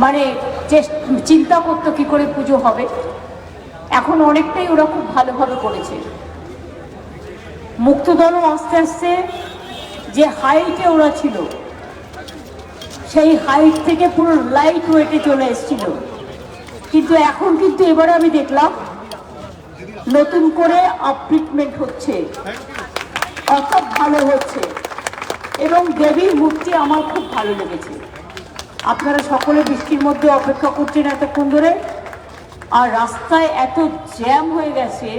মানে চিন্তা করতো কি করে পুজো হবে। এখন অনেকটাই ওরা খুব ভালোভাবে করেছে। মুক্তদলও আস্তে আস্তে যে হাইটে ওরা ছিল সেই হাইট থেকে পুরো লাইট ওয়েটে চলে এসেছিল, কিন্তু এখন কিন্তু এবারে আমি দেখলাম নতুন করে আপগ্রেডমেন্ট হচ্ছে, অর্থাৎ ভালো হচ্ছে, এবং দেবীর মূর্তি আমার খুব ভালো লেগেছে। আপনারা সকলে বৃষ্টির মধ্যে অপেক্ষা করছেন এতক্ষণ ধরে, আর রাস্তায় এত জ্যাম হয়ে গেছে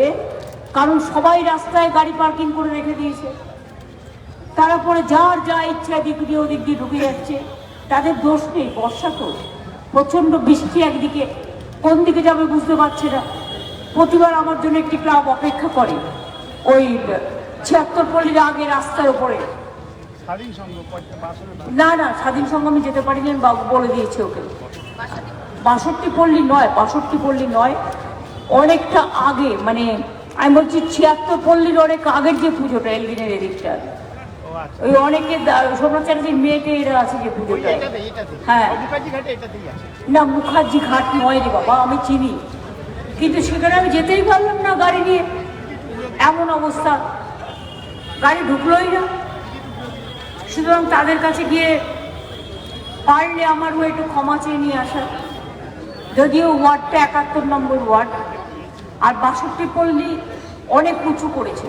কারণ সবাই রাস্তায় গাড়ি পার্কিং করে রেখে দিয়েছে। তারপরে যার যা ইচ্ছা এদিক দিয়ে ওদিক দিয়ে ঢুকে যাচ্ছে, তাদের দোষ নেই। বর্ষা তো, প্রচণ্ড বৃষ্টি, একদিকে কোন দিকে যাবে বুঝতে পারছে না। প্রতিবার আমার জন্য একটি ক্লাব অপেক্ষা করে ওই ৭৬ পল্লীর আগে রাস্তার উপরে। না না, স্বাধীন সংঘ আমি যেতে পারিনি, বাবু বলে দিয়েছে ওকে। ৬২ পল্লী নয়, ৬২ পল্লী নয়, অনেকটা আগে, মানে আমি বলছি ৭৬ পল্লীর অনেক আগের যে পুজোটা এলবিনের এদিকটা, ওই অনেকে সোমনাথ চ্যাটার্জির মেয়েকে এরা আছে যে পুজোটা। হ্যাঁ না, মুখার্জি ঘাট নয় রে বাবা, আমি চিনি, কিন্তু সেখানে আমি যেতেই পারলাম না গাড়ি নিয়ে, এমন অবস্থা, গাড়ি ঢুকলোই না। সুতরাং তাদের কাছে গিয়ে পারলে আমারও একটু ক্ষমা চেয়ে নিয়ে আসা। যদিও ওয়ার্ডটা ৭১ নম্বর ওয়ার্ড, আর ৬২ পল্লী অনেক উঁচু করেছে।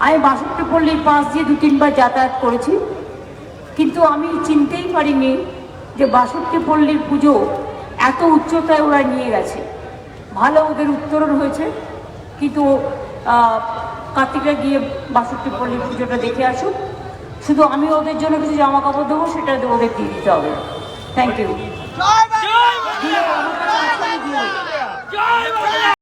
আমি ৬২ পল্লীর পাশ দিয়ে ২-৩ বার যাতায়াত করেছি, কিন্তু আমি চিনতেই পারিনি যে ৬২ পল্লীর পুজো এত উচ্চতায় ওরা নিয়ে গেছে। ভালো, ওদের উত্তরণ হয়েছে, কিন্তু কার্তিকরা গিয়ে ৬২ পল্লীর পুজোটা দেখে আসুক। শুধু আমি ওদের জন্য কিছু জামা কাপড় দেবো, সেটা ওদের দিয়ে দিতে হবে। Thank you.